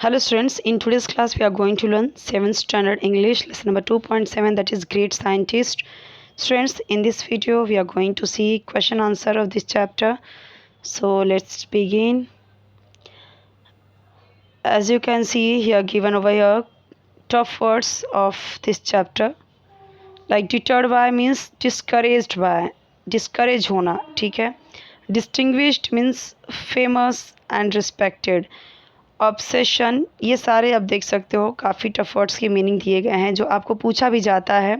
Hello students, in today's class we are going to learn 7th standard English lesson number 2.7, that is Great Scientist. Students, in this video we are going to see question answer of this chapter. So let's begin. As you can see here, given over here, tough words of this chapter. Like deterred by means discouraged by, discourage होना, ठीक है. Distinguished means famous and respected. Obsession, ये सारे आप देख सकते हो काफ़ी टफ वर्ड्स के मीनिंग दिए गए हैं जो आपको पूछा भी जाता है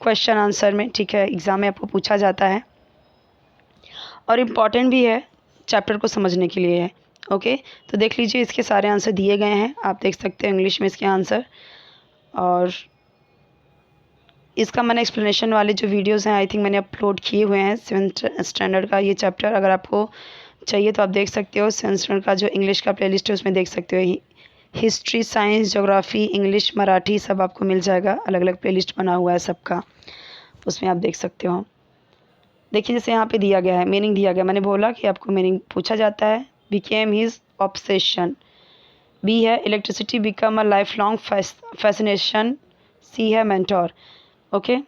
क्वेश्चन आंसर में, ठीक है, एग्ज़ाम में आपको पूछा जाता है और इम्पॉर्टेंट भी है चैप्टर को समझने के लिए है. ओके, तो देख लीजिए इसके सारे आंसर दिए गए हैं, आप देख सकते हैं इंग्लिश में इसके आंसर. और इसका मैंने एक्सप्लेनेशन वाले जो वीडियोज़ हैं आई थिंक मैंने अपलोड किए हुए हैं 7th स्टैंडर्ड का ये चैप्टर. अगर आपको चाहिए तो आप देख सकते हो 7th स्टैंडर्ड का जो इंग्लिश का प्लेलिस्ट है उसमें देख सकते हो. History, science, geography, English, Marathi सब आपको मिल जाएगा. अलग अलग प्लेलिस्ट बना हुआ है सबका, उसमें आप देख सकते हो. देखिए जैसे यहाँ पे दिया गया है, मीनिंग दिया गया, मैंने बोला कि आपको मीनिंग पूछा जाता है. Became his obsession. बी है electricity become a life long fascination. C है मेंटोर. ओके,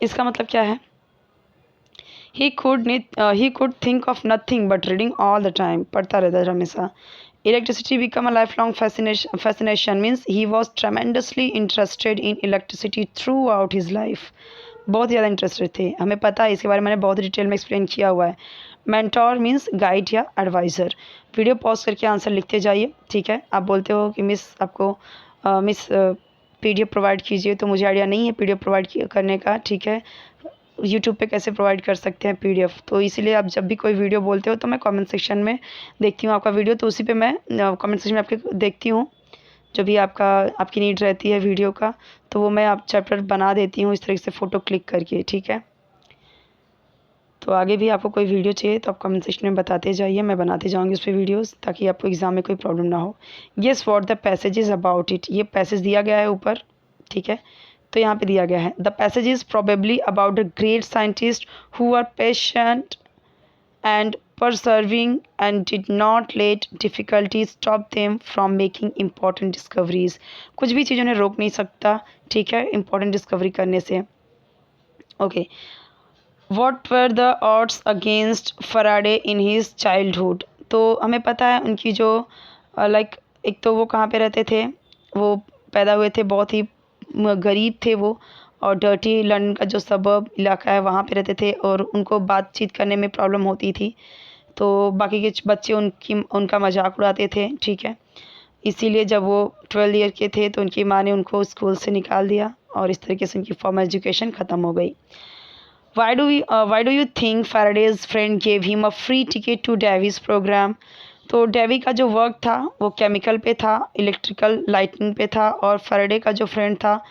इसका मतलब क्या है? He could think of nothing but reading all the time. पढ़ता रहता है हमेशा. Electricity become a life long fascination means he was tremendously interested in electricity throughout his life. बहुत ज़्यादा इंटरेस्टेड थे, हमें पता है, इसके बारे में मैंने बहुत डिटेल में एक्सप्लेन किया हुआ है. मेंटोर मीन्स गाइड या एडवाइज़र. वीडियो पॉज करके आंसर लिखते जाइए, ठीक है. आप बोलते हो कि मिस आपको मिस PDF प्रोवाइड कीजिए, तो मुझे आइडिया नहीं है PDF प्रोवाइड करने का, ठीक है. यूट्यूब पे कैसे प्रोवाइड कर सकते हैं PDF, तो इसीलिए आप जब भी कोई वीडियो बोलते हो तो मैं कमेंट सेक्शन में देखती हूँ आपका वीडियो, तो उसी पे मैं कमेंट सेक्शन में आपके देखती हूँ जो भी आपकी नीड रहती है वीडियो का, तो वो मैं आप चैप्टर बना देती हूँ इस तरीके से फ़ोटो क्लिक करके, ठीक है. तो आगे भी आपको कोई वीडियो चाहिए तो आप कमेंट सेक्शन में बताते जाइए, मैं बनाते जाऊँगी उस पर वीडियोज़ ताकि आपको एग्ज़ाम में कोई प्रॉब्लम ना हो. Yes what the passage is about it. ये पैसेज दिया गया है ऊपर, ठीक है. तो यहाँ पे दिया गया है the passage is probably about a great scientist who are patient and persevering and did not let difficulties stop them from making important discoveries. कुछ भी चीज़ उन्हें रोक नहीं सकता, ठीक है, इम्पॉर्टेंट डिस्कवरी करने से. Okay, what were the odds against Faraday in his childhood. तो हमें पता है उनकी जो लाइक एक तो वो कहाँ पे रहते थे, वो पैदा हुए थे बहुत ही गरीब थे वो, और डर्टी लंदन का जो सबर्ब इलाका है वहाँ पे रहते थे और उनको बातचीत करने में प्रॉब्लम होती थी, तो बाकी के बच्चे उनका मजाक उड़ाते थे, ठीक है. इसीलिए जब वो 12 ईयर के थे तो उनकी माँ ने उनको स्कूल से निकाल दिया और इस तरीके से उनकी फॉर्मल एजुकेशन ख़त्म हो गई. Why do you think Faraday's friend gave him a free ticket to Davy's program? तो डेवी का जो वर्क था वो केमिकल पे था, इलेक्ट्रिकल लाइटिंग पे था, और फैराडे का जो फ्रेंड था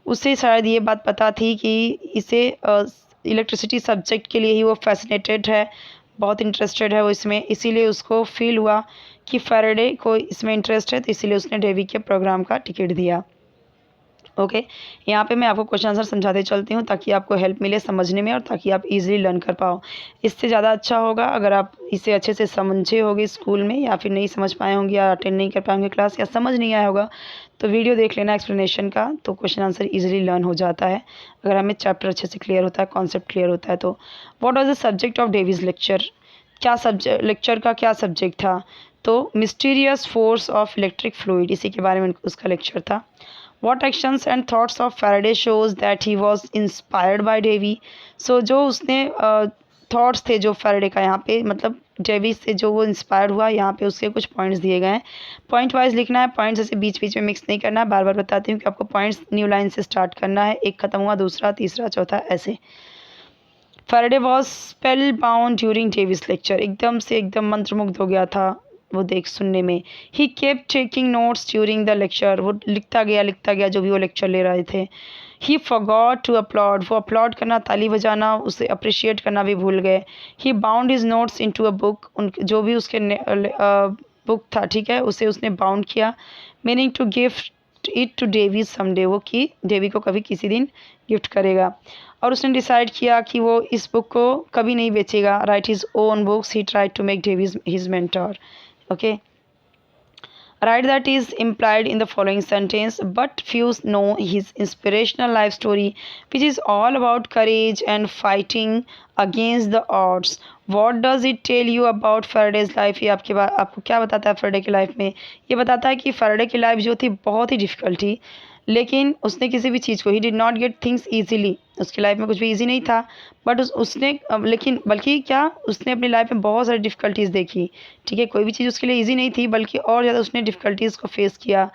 उसे शायद ये बात पता थी कि इसे इलेक्ट्रिसिटी सब्जेक्ट के लिए ही वो फैसिनेटेड है, बहुत इंटरेस्टेड है वो इसमें, इसीलिए उसको फील हुआ कि फैराडे को इसमें इंटरेस्ट है, तो इसीलिए उसने डेवी के प्रोग्राम का टिकट दिया. ओके, यहाँ पे मैं आपको क्वेश्चन आंसर समझाते चलती हूँ ताकि आपको हेल्प मिले समझने में और ताकि आप इजीली लर्न कर पाओ. इससे ज़्यादा अच्छा होगा अगर आप इसे अच्छे से समझे होगे स्कूल में, या फिर नहीं समझ पाए होंगे या अटेंड नहीं कर पाएंगे क्लास, या समझ नहीं आया होगा तो वीडियो देख लेना एक्सप्लेनेशन का, तो क्वेश्चन आंसर ईजिली लर्न हो जाता है अगर हमें चैप्टर अच्छे से क्लियर होता है, कॉन्सेप्ट क्लियर होता है. तो what was the subject of Davy's lecture. क्या सब्जेक्ट, लेक्चर का क्या सब्जेक्ट था? तो mysterious force of electric fluid, इसी के बारे में उसका लेक्चर था. What actions and thoughts of Faraday shows that he was inspired by Davy. So जो उसने थॉट्स थे जो फैराडे का, यहाँ पे मतलब डेवी से जो वो इंस्पायर हुआ, यहाँ पे उसके कुछ पॉइंट्स दिए गए हैं. पॉइंट वाइज लिखना है, पॉइंट्स ऐसे बीच बीच में मिक्स नहीं करना है. बार बार बताती हूँ कि आपको पॉइंट्स न्यू लाइन से स्टार्ट करना है, एक खत्म हुआ दूसरा तीसरा चौथा ऐसे. Faraday was spell bound during Davis lecture. एकदम मंत्रमुग्ध हो गया था वो देख सुनने में. He kept taking notes during the lecture. वो लिखता गया जो भी वो लेक्चर ले रहे थे. He forgot to applaud. वो अपलॉड करना, ताली बजाना, उसे अप्रिशिएट करना भी भूल गए. He bound his notes into a book. उन जो भी उसके बुक था, ठीक है, उसे उसने बाउंड किया. Meaning to gift it to Davy someday. वो कि डेवी को कभी किसी दिन गिफ्ट करेगा. और उसने डिसाइड किया कि वो इस बुक को कभी नहीं बेचेगा. Right his own books. He tried to make Davy his mentor. Okay, Right, that is implied in the following sentence, but few know his inspirational life story, which is all about courage and fighting against the odds. What does it tell you about Faraday's life? ये आपको क्या बताता है Faraday की life में? ये बताता है कि फैराडे की लाइफ जो थी बहुत ही डिफ़िकल्ट थी, लेकिन उसने किसी भी चीज़ को he did not get things easily, उसकी लाइफ में कुछ भी ईजी नहीं था, बट उसने लेकिन बल्कि क्या, उसने अपनी लाइफ में बहुत सारी डिफ़िकल्टीज़ देखी। ठीक है, कोई भी चीज़ उसके लिए ईजी नहीं थी, बल्कि और ज़्यादा उसने डिफ़िकल्टीज़ को फेस किया,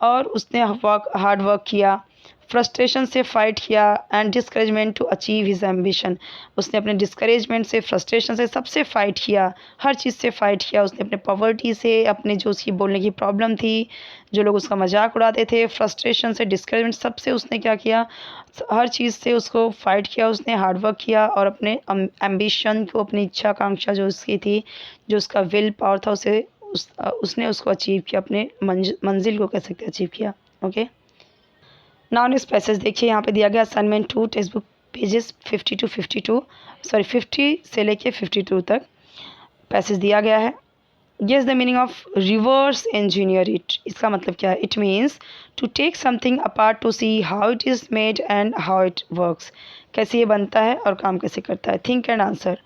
और उसने हार्ड वर्क किया, फ्रस्ट्रेशन से फाइट किया, and discouragement to achieve his ambition. उसने अपने डिस्करेजमेंट से, फ्रस्ट्रेशन से, सबसे फ़ाइट किया, हर चीज़ से फ़ाइट किया। उसने अपने पॉवर्टी से, अपने जो उसकी बोलने की प्रॉब्लम थी, जो लोग उसका मजाक उड़ाते थे, फ्रस्ट्रेशन से, डिस्करेजमेंट, सबसे उसने क्या किया, हर चीज़ से उसको फ़ाइट किया, उसने हार्ड वर्क किया, और अपने एम्बिशन को, अपनी इच्छा आकांक्षा जो उसकी थी, जो उसका विल पावर था, उसने उसको अचीव किया, अपने मंजिल को कह सकते हैं अचीव किया। ओके, नाउ नेक्स्ट पैसेज देखिए, यहाँ पे दिया गया assignment 2 text book pages 50 to 52, sorry 50 से लेके 52 तक पैसेज दिया गया है। Guess the meaning of reverse engineer it. इसका मतलब क्या है? It means to take something apart to see how it is made and how it works. कैसे ये बनता है और काम कैसे करता है। Think and answer.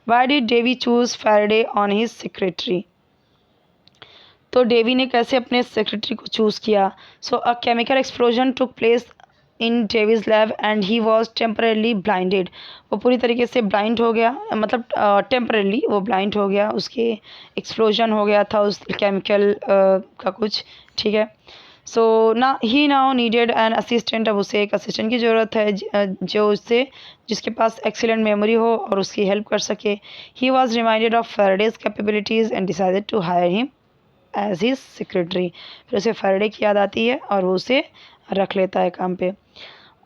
Why did Davy choose Faraday on his secretary? तो डेवी ने कैसे अपने सेक्रेटरी को चूज़ किया? So a chemical explosion took place in Davy's lab and he was temporarily blinded. वो पूरी तरीके से ब्लाइंड हो गया, मतलब टेम्परेली वो ब्लाइंड हो गया, उसके एक्सप्लोजन हो गया था उस केमिकल का कुछ। ठीक है, सो ना ही नाउ नीडेड एन असिस्टेंट। अब उसे एक असिस्टेंट की ज़रूरत है जो उससे, जिसके पास एक्सीलेंट मेमोरी हो और उसकी हेल्प कर सके। He was reminded of Faraday's capabilities and decided to hire him as his secretary. फिर उसे फैराडे की याद आती है और वो उसे रख लेता है काम पे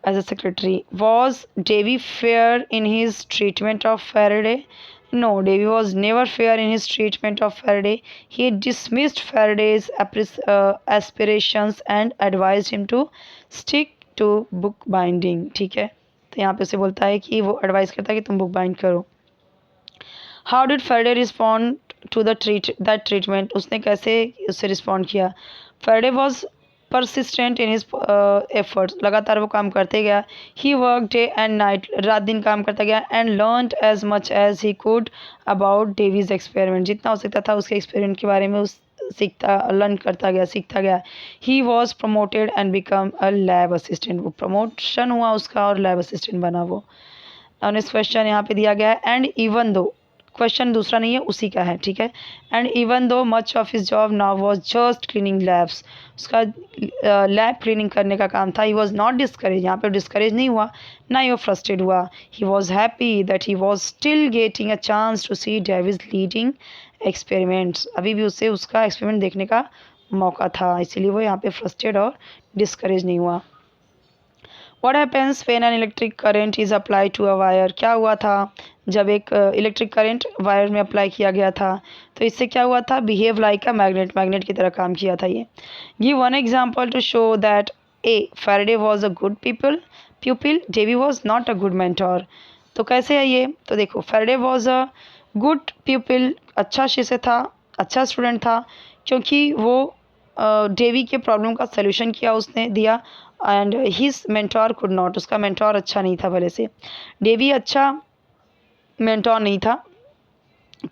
as a secretary. Was Davy fair in his treatment of Faraday? No, Davy was never fair in his treatment of Faraday. He dismissed Faraday's aspirations and advised him to stick to book binding. ठीक है, तो यहाँ पे उसे बोलता है कि वो एडवाइस करता है कि तुम बुक बाइंड करो। How did Faraday respond to the that treatment? उसने कैसे उससे रिस्पॉन्ड किया? Faraday was persistent in his efforts. लगातार वो काम करते गया। He work day and night, रात दिन काम करता गया, and learned as much as he could about Davy's experiment. जितना हो सकता था उसके एक्सपेरिमेंट के बारे में उस लर्न करता गया, सीखता गया। He was promoted and become a lab assistant. वो प्रमोशन हुआ उसका और लैब असिस्टेंट बना वो। और नेक्स्ट क्वेश्चन यहाँ पे दिया गया है, एंड इवन दो, क्वेश्चन दूसरा नहीं है, उसी का है। ठीक है, and even though much of his job now was just cleaning labs. उसका लैब क्लीनिंग करने का काम था। ही वॉज नॉट डिस्करेज, यहाँ पे डिस्करेज नहीं हुआ, ना ही वो फ्रस्ट्रेट हुआ। He was happy that he was still getting a chance to see Davy's leading experiments. अभी भी उसे उसका एक्सपेरिमेंट देखने का मौका था, इसीलिए वो यहाँ पे फ्रस्ट्रेट और डिस्करेज नहीं हुआ। What happens when an electric current is applied to a wire? क्या हुआ था जब एक इलेक्ट्रिक करंट वायर में अप्लाई किया गया था? तो इससे क्या हुआ था? Behave like a magnet, magnet की तरह काम किया था ये। Give one example to show that a Faraday was a good pupil, Davy was not a good mentor. तो कैसे है ये? तो देखो, Faraday was a good pupil, अच्छा शिष्य था, अच्छा स्टूडेंट था, क्योंकि वो डेवी के प्रॉब्लम का सलूशन किया, उसने दिया, and his mentor could not, उसका मेंटोर अच्छा नहीं था भले से। डेवी अच्छा मेंटोर नहीं था,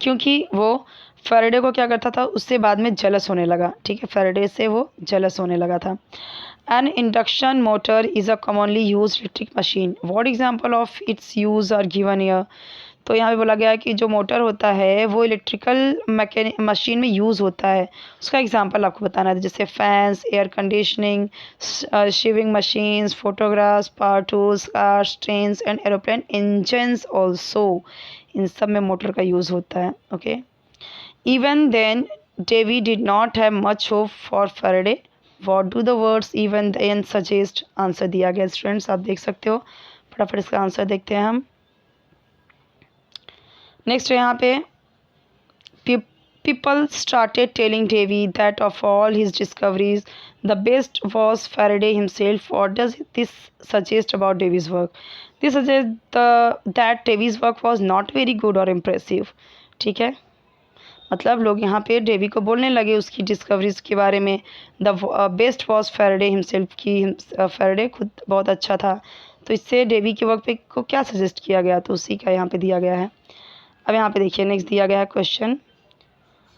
क्योंकि वो फैराडे को क्या करता था, उससे बाद में जेलस होने लगा। ठीक है, फैराडे से वो जेलस होने लगा था। An induction motor is a commonly use electric machine. What example of its use are given here? तो यहाँ पे बोला गया है कि जो मोटर होता है वो इलेक्ट्रिकल मशीन में यूज़ होता है, उसका एग्जांपल आपको बताना है, जैसे fans, air conditioning, shaving machines, photographs, power tools, cars, trains and aeroplane engines also. इन सब में मोटर का यूज़ होता है। Okay, even then Davy did not have much hope for Faraday. What do the words even then suggest? Answer दिया गया students, आप देख सकते हो। फटाफट इसका आंसर देखते हैं हम। नेक्स्ट यहाँ पे people started telling Davy that of all his discoveries, the best was Faraday himself. What does this suggest about Davy's work? This suggests that Davy's work was not very good or impressive. ठीक है, मतलब लोग यहाँ पे Davy को बोलने लगे उसकी डिस्कवरीज के बारे में। The best was Faraday himself की, फेराडे खुद बहुत अच्छा था। तो इससे डेवी के वर्क पे को क्या सजेस्ट किया गया, तो उसी का यहाँ पे दिया गया है। अब यहाँ पे देखिए नेक्स्ट दिया गया है question,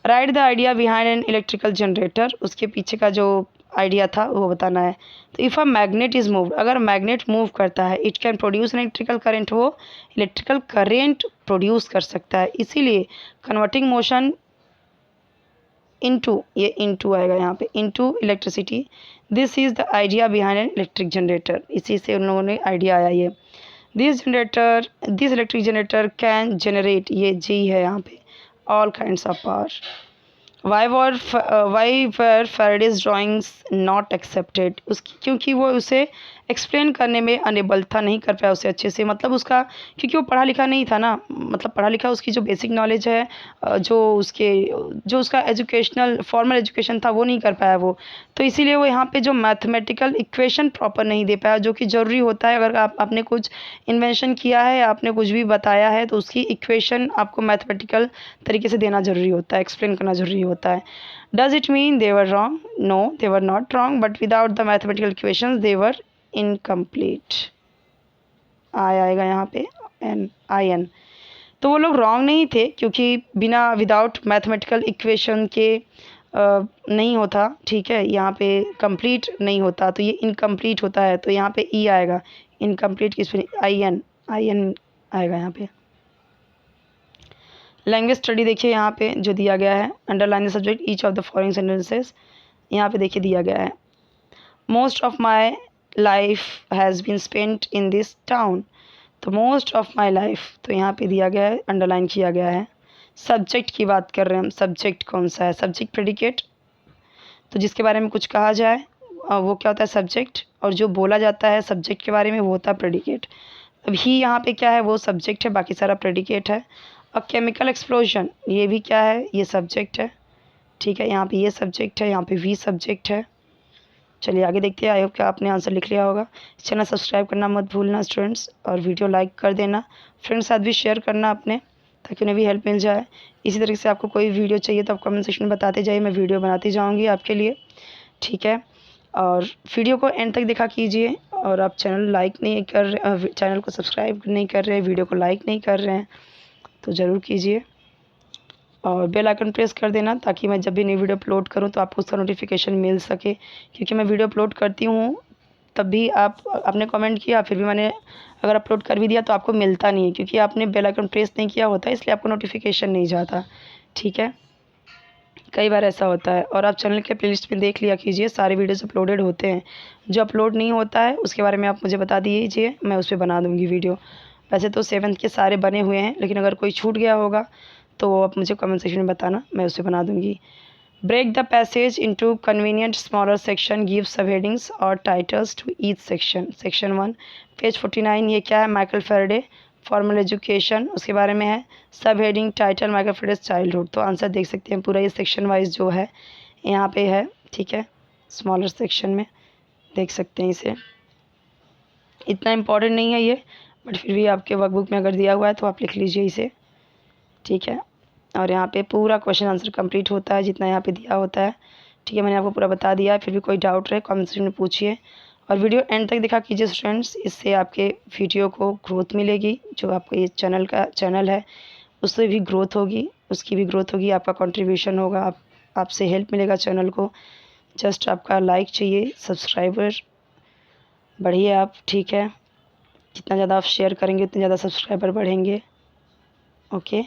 right the idea behind an electrical generator. उसके पीछे का जो आइडिया था वो बताना है। तो if a magnet is moved, अगर मैग्नेट मूव करता है, it can produce an electrical current, वो इलेक्ट्रिकल करेंट प्रोड्यूस कर सकता है। इसीलिए कन्वर्टिंग मोशन इनटू, ये इनटू आएगा यहाँ पे, into electricity, this is the idea behind an electric generator. इसी से उन लोगों ने आइडिया आया ये। This electric generator can generate, ये जी है यहाँ पे, all kinds of power. Why were Faraday's drawings not accepted, उसकी क्योंकि वो उसे एक्सप्लेन करने में अनेबल था, नहीं कर पाया उसे अच्छे से। मतलब उसका, क्योंकि वो पढ़ा लिखा नहीं था ना, मतलब पढ़ा लिखा उसकी जो बेसिक नॉलेज है, जो उसका एजुकेशनल फॉर्मल एजुकेशन था वो नहीं कर पाया वो। तो इसीलिए वो यहाँ पे जो मैथमेटिकल इक्वेशन प्रॉपर नहीं दे पाया, जो कि ज़रूरी होता है। अगर आपने कुछ इन्वेंशन किया है, आपने कुछ भी बताया है, तो उसकी इक्वेशन आपको मैथमेटिकल तरीके से देना ज़रूरी होता है, एक्सप्लेन करना ज़रूरी होता है। Does it mean they were wrong? No, they were not wrong, but without the mathematical equations they were incomplete. I आएगा यहाँ पे, एन। तो वो लोग रॉन्ग नहीं थे, क्योंकि बिना विदाउट मैथमेटिकल इक्वेशन के नहीं होता, ठीक है। यहाँ पे कंप्लीट नहीं होता, तो ये इनकम्प्लीट होता है। तो यहाँ पे ई आएगा, इनकम्प्लीट की स्पेलिंग आई एन आएगा यहाँ पे। लैंग्वेज स्टडी देखिए यहाँ पे जो दिया गया है, underline the subject each of the following sentences. यहाँ पे देखिए दिया गया है, most of my life has been spent in this town. तो मोस्ट ऑफ माई लाइफ, तो यहाँ पे दिया गया है, अंडरलाइन किया गया है। सब्जेक्ट की बात कर रहे हैं हम, सब्जेक्ट कौन सा है? Subject predicate. तो जिसके बारे में कुछ कहा जाए वो क्या होता है? सब्जेक्ट। और जो बोला जाता है सब्जेक्ट के बारे में वो होता है प्रेडिकेट। अब ही यहाँ पे क्या है? वो सब्जेक्ट है, बाकी सारा प्रेडिकेट है। और केमिकल एक्सप्लोजन, ये भी क्या है? ये सब्जेक्ट है, ठीक है। यहाँ पे ये सब्जेक्ट है, यहाँ पे भी सब्जेक्ट है। चलिए आगे देखते हैं। आई होप कि आपने आंसर लिख लिया होगा। चैनल सब्सक्राइब करना मत भूलना स्टूडेंट्स, और वीडियो लाइक कर देना, फ्रेंड्स साथ भी शेयर करना अपने, ताकि उन्हें भी हेल्प मिल जाए। इसी तरीके से आपको कोई वीडियो चाहिए तो आप कमेंट सेक्शन में बताते जाइए, मैं वीडियो बनाती जाऊँगी आपके लिए, ठीक है। और वीडियो को एंड तक देखा कीजिए। और आप चैनल को सब्सक्राइब नहीं कर रहे, वीडियो को लाइक नहीं कर रहे हैं, तो ज़रूर कीजिए। और बेल आइकन प्रेस कर देना, ताकि मैं जब भी नई वीडियो अपलोड करूं तो आपको उसका नोटिफिकेशन मिल सके। क्योंकि मैं वीडियो अपलोड करती हूं तब भी आपने कमेंट किया, फिर भी मैंने अगर अपलोड कर भी दिया तो आपको मिलता नहीं है, क्योंकि आपने बेल आइकन प्रेस नहीं किया होता, इसलिए आपको नोटिफिकेशन नहीं जाता, ठीक है। कई बार ऐसा होता है। और आप चैनल के प्लेलिस्ट में देख लिया कीजिए, सारे वीडियोस अपलोडेड होते हैं। जो अपलोड नहीं होता है उसके बारे में आप मुझे बता दीजिए, मैं उस पर बना दूँगी वीडियो। वैसे तो 7th के सारे बने हुए हैं, लेकिन अगर कोई छूट गया होगा तो आप मुझे कमेंट सेक्शन में बताना, मैं उसे बना दूँगी। Break the passage into convenient smaller section, give sub headings और titles to each section. Section 1 page 49, ये क्या है? माइकल फेराडे फॉर्मल एजुकेशन, उसके बारे में है। सब heading title Michael Faraday's childhood. तो आंसर देख सकते हैं पूरा, ये सेक्शन वाइज जो है यहाँ पे है, ठीक है। स्मॉलर सेक्शन में देख सकते हैं इसे, इतना इम्पॉर्टेंट नहीं है ये, बट फिर भी आपके वर्कबुक में अगर दिया हुआ है तो आप लिख लीजिए इसे, ठीक है। और यहाँ पे पूरा क्वेश्चन आंसर कंप्लीट होता है जितना यहाँ पे दिया होता है, ठीक है। मैंने आपको पूरा बता दिया है, फिर भी कोई डाउट रहे कमेंट सेक्शन में पूछिए। और वीडियो एंड तक देखा कीजिए स्टूडेंट्स, इससे आपके वीडियो को ग्रोथ मिलेगी। जो आपका ये चैनल है उससे भी ग्रोथ होगी, उसकी भी ग्रोथ होगी, आपका कंट्रीब्यूशन होगा, आपसे हेल्प मिलेगा चैनल को। जस्ट आपका लाइक चाहिए, सब्सक्राइबर बढ़िए आप, ठीक है। जितना ज़्यादा आप शेयर करेंगे उतने ज़्यादा सब्सक्राइबर बढ़ेंगे, ओके।